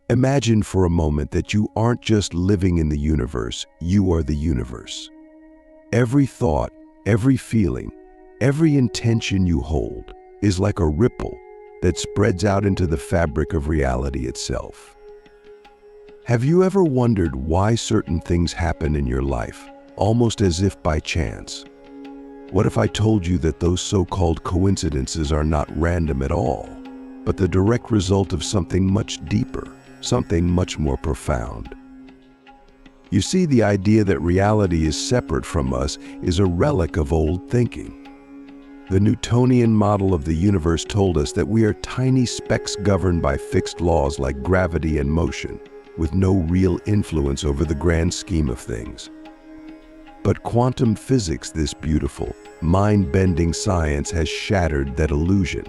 Imagine for a moment that you aren't just living in the universe, you are the universe. Every thought, every feeling, every intention you hold is like a ripple that spreads out into the fabric of reality itself. Have you ever wondered why certain things happen in your life, almost as if by chance? What if I told you that those so-called coincidences are not random at all, but the direct result of something much deeper, something much more profound? You see, the idea that reality is separate from us is a relic of old thinking. The Newtonian model of the universe told us that we are tiny specks governed by fixed laws like gravity and motion, with no real influence over the grand scheme of things. But quantum physics, this beautiful, mind-bending science, has shattered that illusion.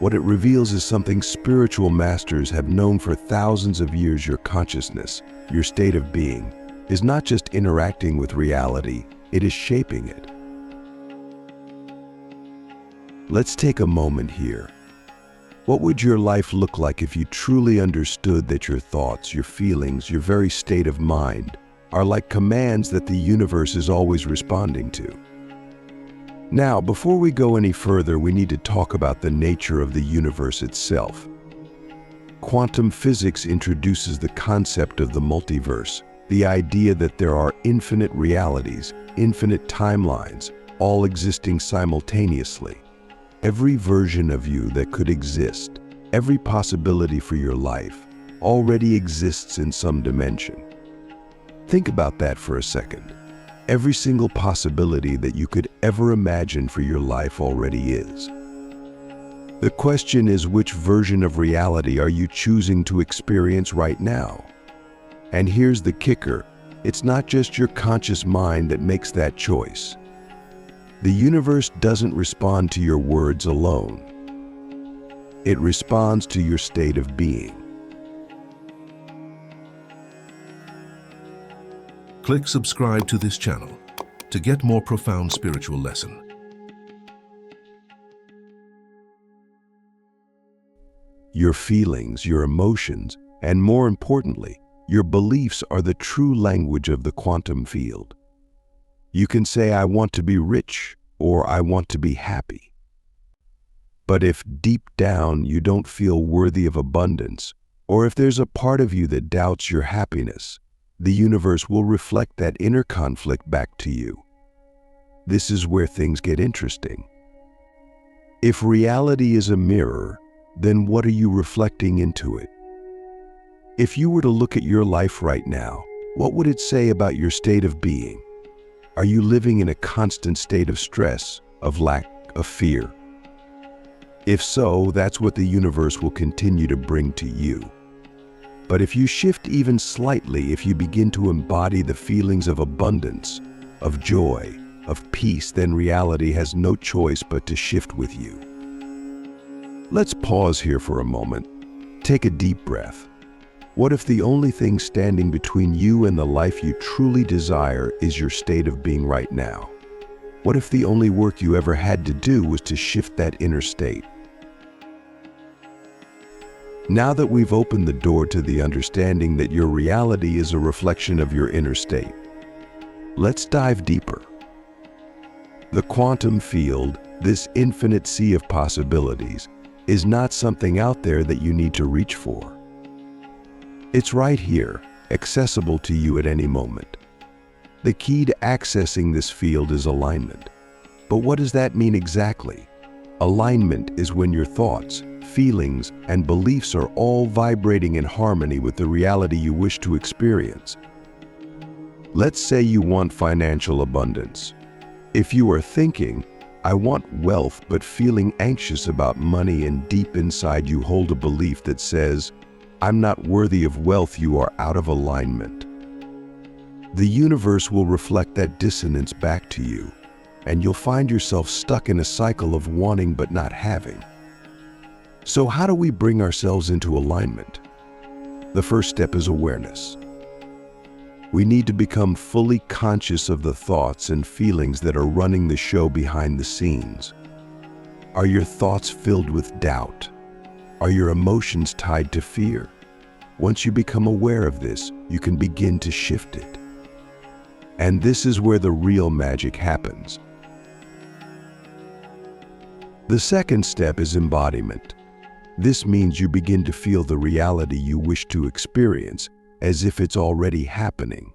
What it reveals is something spiritual masters have known for thousands of years: your consciousness, your state of being, is not just interacting with reality, it is shaping it. Let's take a moment here. What would your life look like if you truly understood that your thoughts, your feelings, your very state of mind are like commands that the universe is always responding to? Now, before we go any further, we need to talk about the nature of the universe itself. Quantum physics introduces the concept of the multiverse, the idea that there are infinite realities, infinite timelines, all existing simultaneously. Every version of you that could exist, every possibility for your life, already exists in some dimension. Think about that for a second. Every single possibility that you could ever imagine for your life already is. The question is, which version of reality are you choosing to experience right now? And here's the kicker: it's not just your conscious mind that makes that choice. The universe doesn't respond to your words alone. It responds to your state of being. Click subscribe to this channel to get more profound spiritual lesson. Your feelings, your emotions, and more importantly, your beliefs are the true language of the quantum field. You can say, "I want to be rich," or "I want to be happy." But if deep down you don't feel worthy of abundance, or if there's a part of you that doubts your happiness, the universe will reflect that inner conflict back to you. This is where things get interesting. If reality is a mirror, then what are you reflecting into it? If you were to look at your life right now, what would it say about your state of being? Are you living in a constant state of stress, of lack, of fear? If so, that's what the universe will continue to bring to you. But if you shift even slightly, if you begin to embody the feelings of abundance, of joy, of peace, then reality has no choice but to shift with you. Let's pause here for a moment. Take a deep breath. What if the only thing standing between you and the life you truly desire is your state of being right now? What if the only work you ever had to do was to shift that inner state? Now that we've opened the door to the understanding that your reality is a reflection of your inner state, let's dive deeper. The quantum field, this infinite sea of possibilities, is not something out there that you need to reach for. It's right here, accessible to you at any moment. The key to accessing this field is alignment. But what does that mean exactly? Alignment is when your thoughts, feelings, and beliefs are all vibrating in harmony with the reality you wish to experience. Let's say you want financial abundance. If you are thinking, "I want wealth," but feeling anxious about money, and deep inside you hold a belief that says, "I'm not worthy of wealth," you are out of alignment. The universe will reflect that dissonance back to you, and you'll find yourself stuck in a cycle of wanting but not having. So how do we bring ourselves into alignment? The first step is awareness. We need to become fully conscious of the thoughts and feelings that are running the show behind the scenes. Are your thoughts filled with doubt? Are your emotions tied to fear? Once you become aware of this, you can begin to shift it. And this is where the real magic happens. The second step is embodiment. This means you begin to feel the reality you wish to experience as if it's already happening.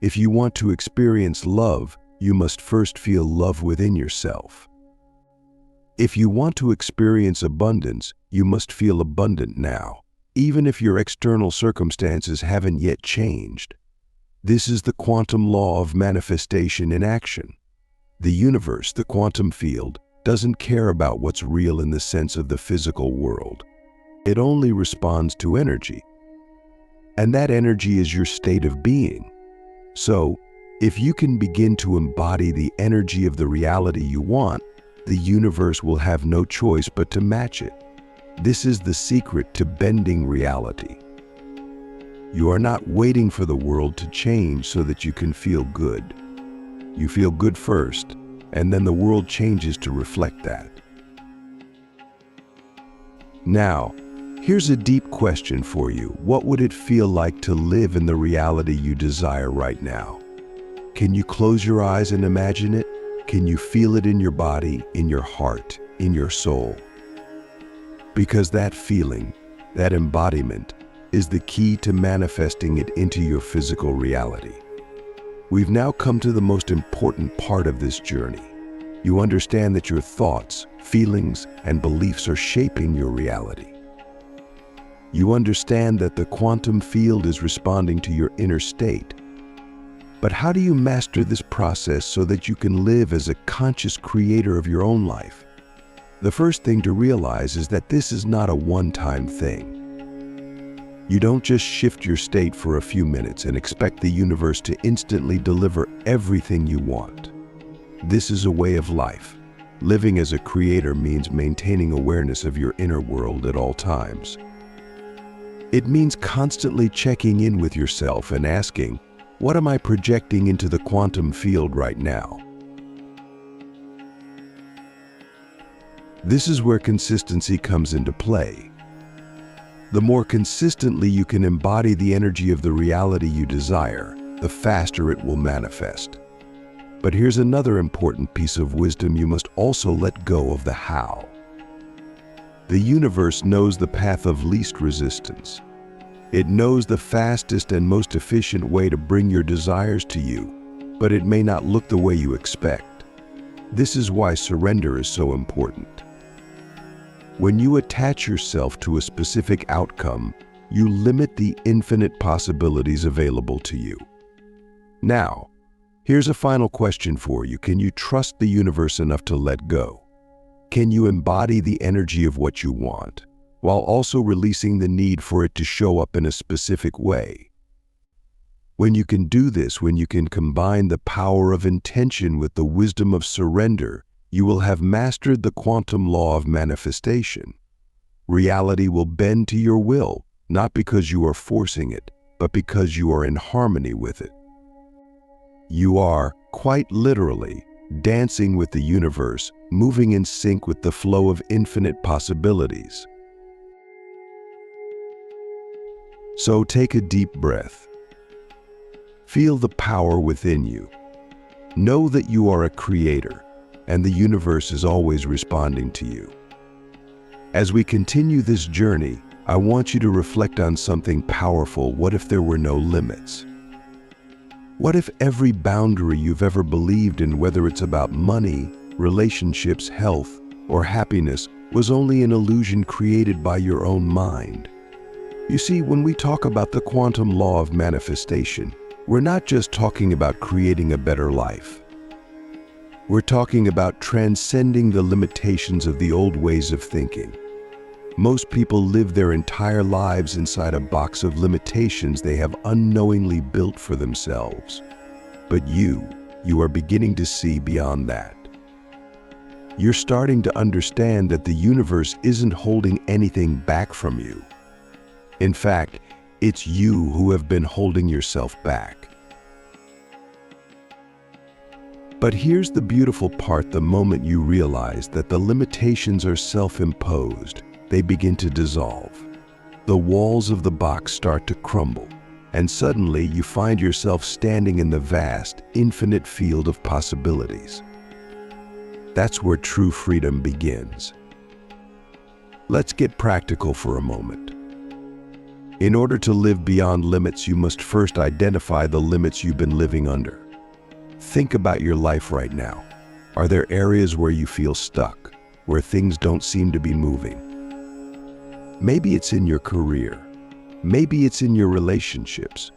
If you want to experience love, you must first feel love within yourself. If you want to experience abundance, you must feel abundant now, even if your external circumstances haven't yet changed. This is the quantum law of manifestation in action. The universe, the quantum field, doesn't care about what's real in the sense of the physical world. It only responds to energy. And that energy is your state of being. So, if you can begin to embody the energy of the reality you want, the universe will have no choice but to match it. This is the secret to bending reality. You are not waiting for the world to change so that you can feel good. You feel good first, and then the world changes to reflect that. Now, here's a deep question for you. What would it feel like to live in the reality you desire right now? Can you close your eyes and imagine it? Can you feel it in your body, in your heart, in your soul? Because that feeling, that embodiment, is the key to manifesting it into your physical reality. We've now come to the most important part of this journey. You understand that your thoughts, feelings, and beliefs are shaping your reality. You understand that the quantum field is responding to your inner state. But how do you master this process so that you can live as a conscious creator of your own life? The first thing to realize is that this is not a one-time thing. You don't just shift your state for a few minutes and expect the universe to instantly deliver everything you want. This is a way of life. Living as a creator means maintaining awareness of your inner world at all times. It means constantly checking in with yourself and asking, what am I projecting into the quantum field right now? This is where consistency comes into play. The more consistently you can embody the energy of the reality you desire, the faster it will manifest. But here's another important piece of wisdom: you must also let go of the how. The universe knows the path of least resistance. It knows the fastest and most efficient way to bring your desires to you, but it may not look the way you expect. This is why surrender is so important. When you attach yourself to a specific outcome, you limit the infinite possibilities available to you. Now, here's a final question for you. Can you trust the universe enough to let go? Can you embody the energy of what you want, while also releasing the need for it to show up in a specific way? When you can do this, when you can combine the power of intention with the wisdom of surrender, you will have mastered the quantum law of manifestation. Reality will bend to your will, not because you are forcing it, but because you are in harmony with it. You are, quite literally, dancing with the universe, moving in sync with the flow of infinite possibilities. So take a deep breath. Feel the power within you. Know that you are a creator, and the universe is always responding to you. As we continue this journey, I want you to reflect on something powerful. What if there were no limits? What if every boundary you've ever believed in, whether it's about money, relationships, health, or happiness, was only an illusion created by your own mind? You see, when we talk about the quantum law of manifestation, we're not just talking about creating a better life. We're talking about transcending the limitations of the old ways of thinking. Most people live their entire lives inside a box of limitations they have unknowingly built for themselves. But you are beginning to see beyond that. You're starting to understand that the universe isn't holding anything back from you. In fact, it's you who have been holding yourself back. But here's the beautiful part: the moment you realize that the limitations are self-imposed, they begin to dissolve. The walls of the box start to crumble, and suddenly you find yourself standing in the vast, infinite field of possibilities. That's where true freedom begins. Let's get practical for a moment. In order to live beyond limits, you must first identify the limits you've been living under. Think about your life right now. Are there areas where you feel stuck, where things don't seem to be moving? Maybe it's in your career, maybe it's in your relationships,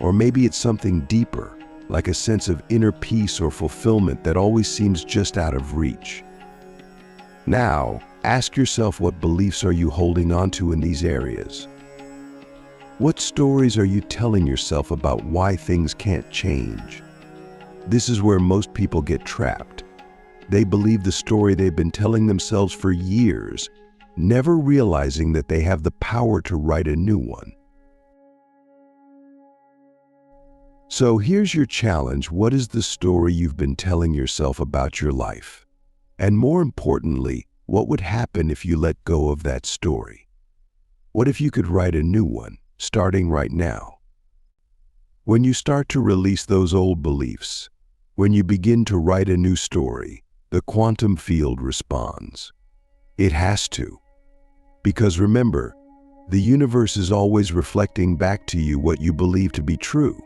or maybe it's something deeper, like a sense of inner peace or fulfillment that always seems just out of reach. Now, ask yourself, what beliefs are you holding on to in these areas? What stories are you telling yourself about why things can't change? This is where most people get trapped. They believe the story they've been telling themselves for years, never realizing that they have the power to write a new one. So here's your challenge. What is the story you've been telling yourself about your life? And more importantly, what would happen if you let go of that story? What if you could write a new one, starting right now? When you start to release those old beliefs, when you begin to write a new story, the quantum field responds. It has to. Because remember, the universe is always reflecting back to you what you believe to be true.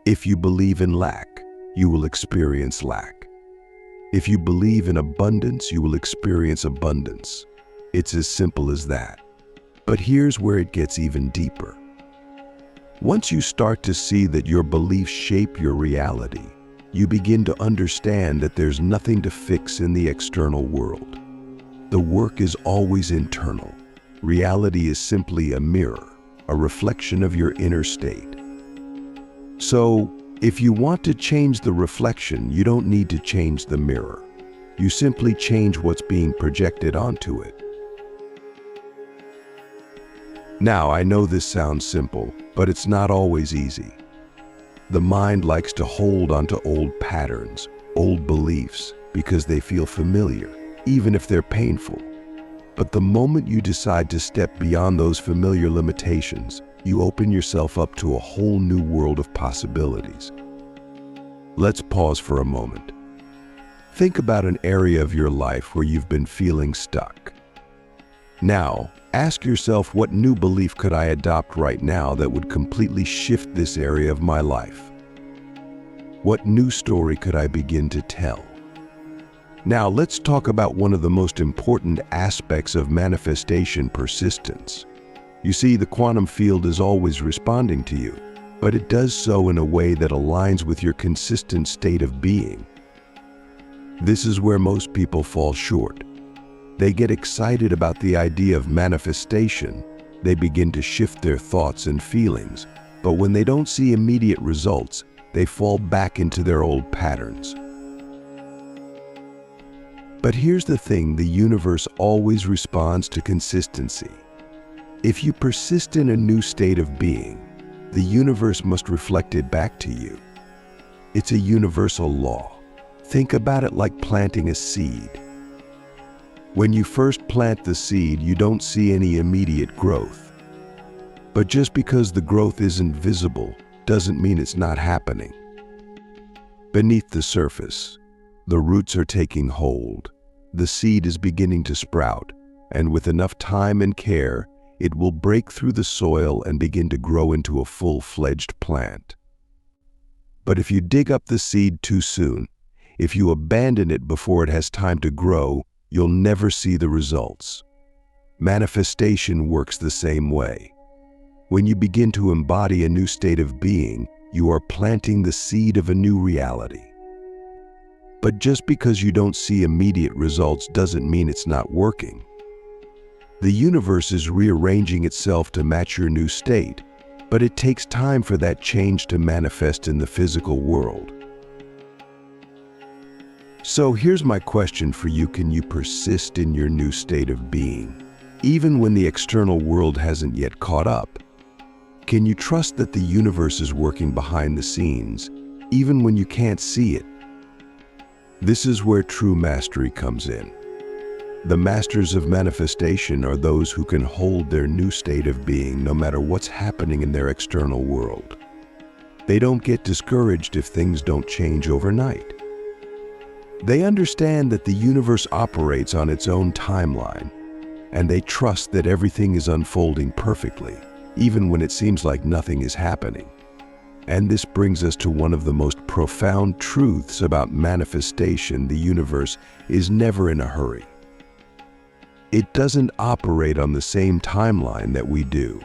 If you believe in lack, you will experience lack. If you believe in abundance, you will experience abundance. It's as simple as that. But here's where it gets even deeper. Once you start to see that your beliefs shape your reality, you begin to understand that there's nothing to fix in the external world. The work is always internal. Reality is simply a mirror, a reflection of your inner state. So, if you want to change the reflection, you don't need to change the mirror. You simply change what's being projected onto it. Now, I know this sounds simple, but it's not always easy. The mind likes to hold onto old patterns, old beliefs, because they feel familiar, even if they're painful. But the moment you decide to step beyond those familiar limitations, you open yourself up to a whole new world of possibilities. Let's pause for a moment. Think about an area of your life where you've been feeling stuck. Now, ask yourself, what new belief could I adopt right now that would completely shift this area of my life? What new story could I begin to tell? Now, let's talk about one of the most important aspects of manifestation: persistence. You see, the quantum field is always responding to you, but it does so in a way that aligns with your consistent state of being. This is where most people fall short. They get excited about the idea of manifestation. They begin to shift their thoughts and feelings, but when they don't see immediate results, they fall back into their old patterns. But here's the thing: the universe always responds to consistency. If you persist in a new state of being, the universe must reflect it back to you. It's a universal law. Think about it like planting a seed. When you first plant the seed, you don't see any immediate growth. But just because the growth isn't visible doesn't mean it's not happening. Beneath the surface, the roots are taking hold. The seed is beginning to sprout, and with enough time and care, it will break through the soil and begin to grow into a full-fledged plant. But if you dig up the seed too soon, if you abandon it before it has time to grow, you'll never see the results. Manifestation works the same way. When you begin to embody a new state of being, you are planting the seed of a new reality. But just because you don't see immediate results doesn't mean it's not working. The universe is rearranging itself to match your new state, but it takes time for that change to manifest in the physical world. So here's my question for you: can you persist in your new state of being, even when the external world hasn't yet caught up? Can you trust that the universe is working behind the scenes, even when you can't see it? This is where true mastery comes in. The masters of manifestation are those who can hold their new state of being no matter what's happening in their external world. They don't get discouraged if things don't change overnight. They understand that the universe operates on its own timeline, and they trust that everything is unfolding perfectly, even when it seems like nothing is happening. And this brings us to one of the most profound truths about manifestation: the universe is never in a hurry. It doesn't operate on the same timeline that we do.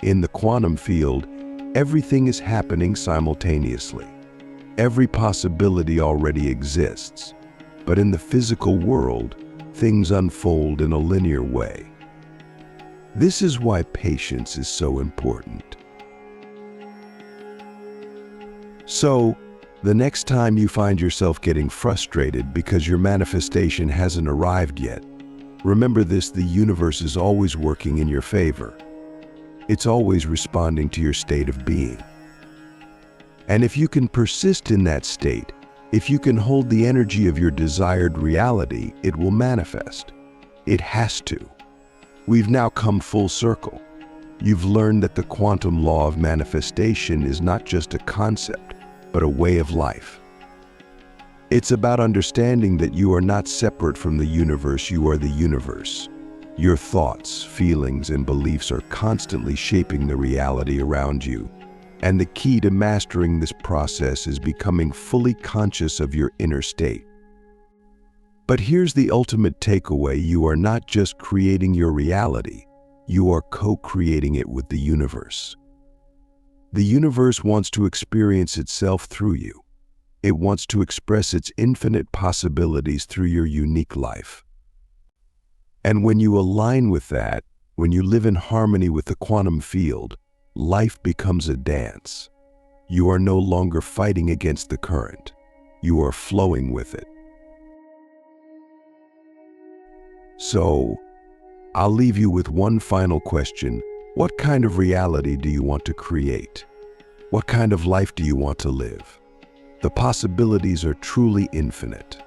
In the quantum field, everything is happening simultaneously. Every possibility already exists. But in the physical world, things unfold in a linear way. This is why patience is so important. So, the next time you find yourself getting frustrated because your manifestation hasn't arrived yet, remember this: the universe is always working in your favor. It's always responding to your state of being. And if you can persist in that state, if you can hold the energy of your desired reality, it will manifest. It has to. We've now come full circle. You've learned that the quantum law of manifestation is not just a concept, but a way of life. It's about understanding that you are not separate from the universe, you are the universe. Your thoughts, feelings, and beliefs are constantly shaping the reality around you. And the key to mastering this process is becoming fully conscious of your inner state. But here's the ultimate takeaway: you are not just creating your reality, you are co-creating it with the universe. The universe wants to experience itself through you. It wants to express its infinite possibilities through your unique life. And when you align with that, when you live in harmony with the quantum field, life becomes a dance. You are no longer fighting against the current. You are flowing with it. So, I'll leave you with one final question. What kind of reality do you want to create? What kind of life do you want to live? The possibilities are truly infinite.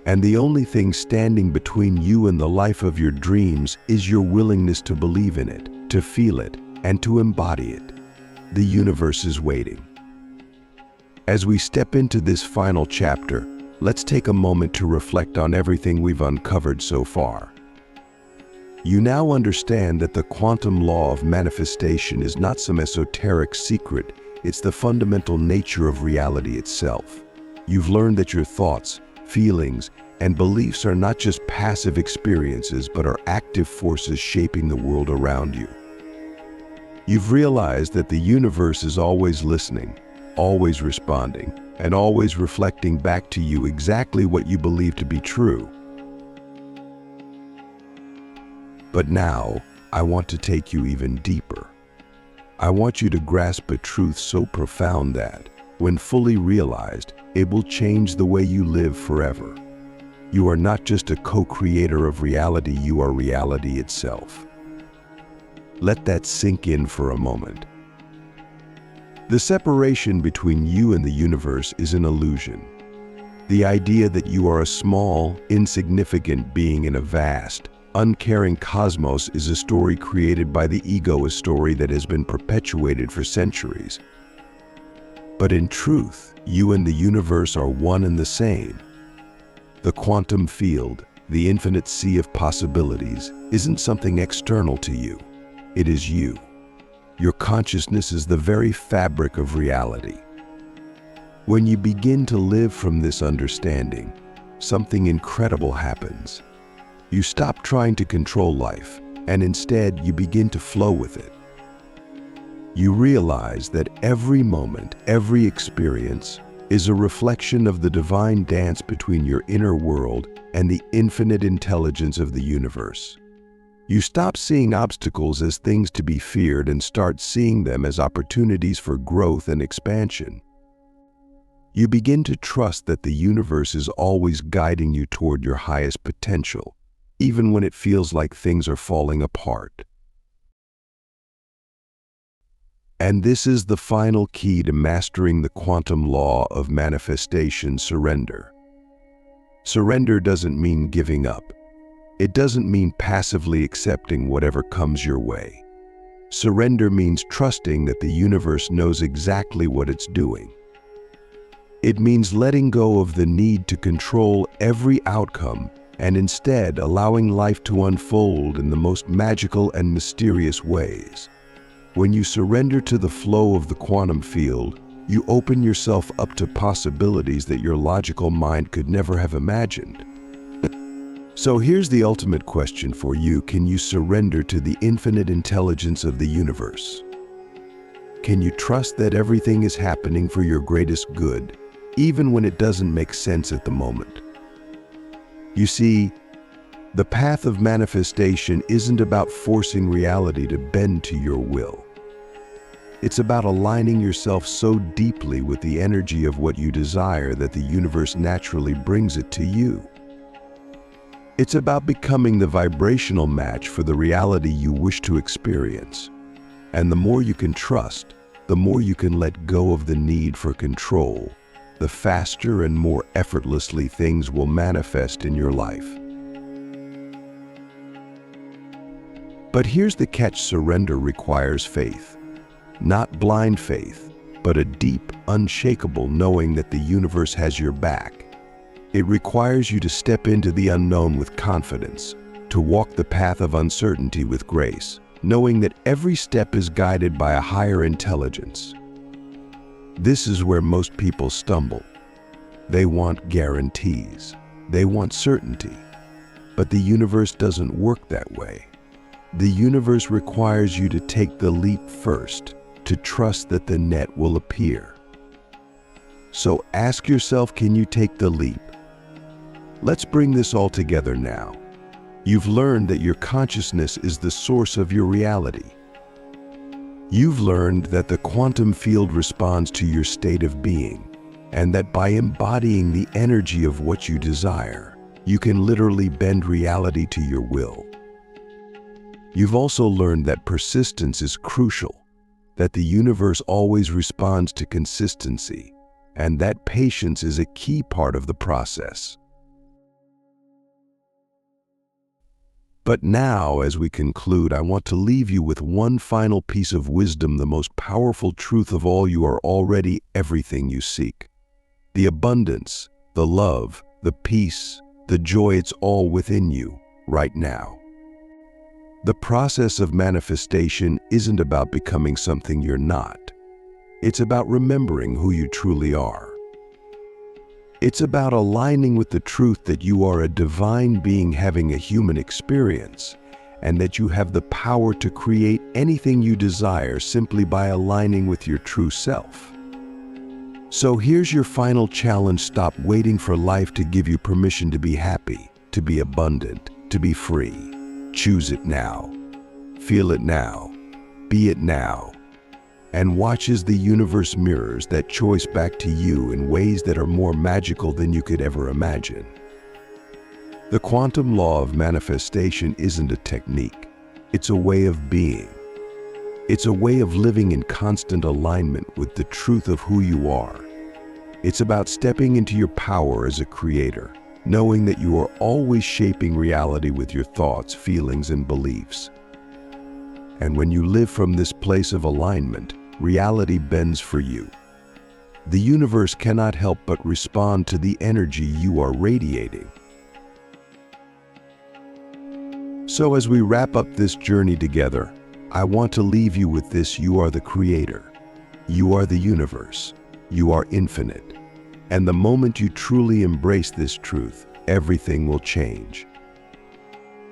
And the only thing standing between you and the life of your dreams is your willingness to believe in it, to feel it, and to embody it. The universe is waiting. As we step into this final chapter, let's take a moment to reflect on everything we've uncovered so far. You now understand that the quantum law of manifestation is not some esoteric secret, it's the fundamental nature of reality itself. You've learned that your thoughts, feelings, and beliefs are not just passive experiences, but are active forces shaping the world around you. You've realized that the universe is always listening, always responding, and always reflecting back to you exactly what you believe to be true. But now, I want to take you even deeper. I want you to grasp a truth so profound that, when fully realized, it will change the way you live forever. You are not just a co-creator of reality, you are reality itself. Let that sink in for a moment. The separation between you and the universe is an illusion. The idea that you are a small, insignificant being in a vast, uncaring cosmos is a story created by the ego, a story that has been perpetuated for centuries. But in truth, you and the universe are one and the same. The quantum field, the infinite sea of possibilities, isn't something external to you. It is you. Your consciousness is the very fabric of reality. When you begin to live from this understanding, something incredible happens. You stop trying to control life, and instead you begin to flow with it. You realize that every moment, every experience, is a reflection of the divine dance between your inner world and the infinite intelligence of the universe. You stop seeing obstacles as things to be feared and start seeing them as opportunities for growth and expansion. You begin to trust that the universe is always guiding you toward your highest potential, even when it feels like things are falling apart. And this is the final key to mastering the quantum law of manifestation: surrender. Surrender doesn't mean giving up. It doesn't mean passively accepting whatever comes your way. Surrender means trusting that the universe knows exactly what it's doing. It means letting go of the need to control every outcome and instead allowing life to unfold in the most magical and mysterious ways. When you surrender to the flow of the quantum field, you open yourself up to possibilities that your logical mind could never have imagined. So here's the ultimate question for you. Can you surrender to the infinite intelligence of the universe? Can you trust that everything is happening for your greatest good, even when it doesn't make sense at the moment? You see, the path of manifestation isn't about forcing reality to bend to your will. It's about aligning yourself so deeply with the energy of what you desire that the universe naturally brings it to you. It's about becoming the vibrational match for the reality you wish to experience. And the more you can trust, the more you can let go of the need for control, the faster and more effortlessly things will manifest in your life. But here's the catch: surrender requires faith. Not blind faith, but a deep, unshakable knowing that the universe has your back. It requires you to step into the unknown with confidence, to walk the path of uncertainty with grace, knowing that every step is guided by a higher intelligence. This is where most people stumble. They want guarantees. They want certainty. But the universe doesn't work that way. The universe requires you to take the leap first, to trust that the net will appear. So ask yourself, can you take the leap? Let's bring this all together now. You've learned that your consciousness is the source of your reality. You've learned that the quantum field responds to your state of being, and that by embodying the energy of what you desire, you can literally bend reality to your will. You've also learned that persistence is crucial, that the universe always responds to consistency, and that patience is a key part of the process. But now, as we conclude, I want to leave you with one final piece of wisdom, the most powerful truth of all: you are already everything you seek. The abundance, the love, the peace, the joy, it's all within you right now. The process of manifestation isn't about becoming something you're not. It's about remembering who you truly are. It's about aligning with the truth that you are a divine being having a human experience, and that you have the power to create anything you desire simply by aligning with your true self. So here's your final challenge: stop waiting for life to give you permission to be happy, to be abundant, to be free. Choose it now. Feel it now. Be it now. And watch as the universe mirrors that choice back to you in ways that are more magical than you could ever imagine. The quantum law of manifestation isn't a technique. It's a way of being. It's a way of living in constant alignment with the truth of who you are. It's about stepping into your power as a creator, knowing that you are always shaping reality with your thoughts, feelings, and beliefs. And when you live from this place of alignment, reality bends for you. The universe cannot help but respond to the energy you are radiating. So as we wrap up this journey together, I want to leave you with this: you are the creator. You are the universe. You are infinite. And the moment you truly embrace this truth, everything will change.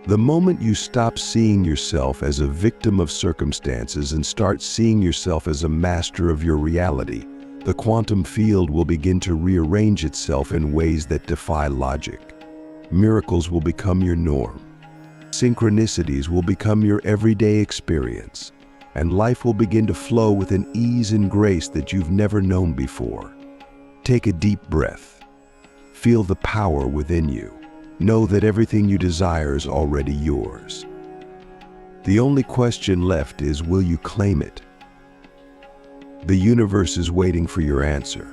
The moment you stop seeing yourself as a victim of circumstances and start seeing yourself as a master of your reality, the quantum field will begin to rearrange itself in ways that defy logic. Miracles will become your norm. Synchronicities will become your everyday experience, and life will begin to flow with an ease and grace that you've never known before. Take a deep breath. Feel the power within you. Know that everything you desire is already yours. The only question left is, will you claim it? The universe is waiting for your answer.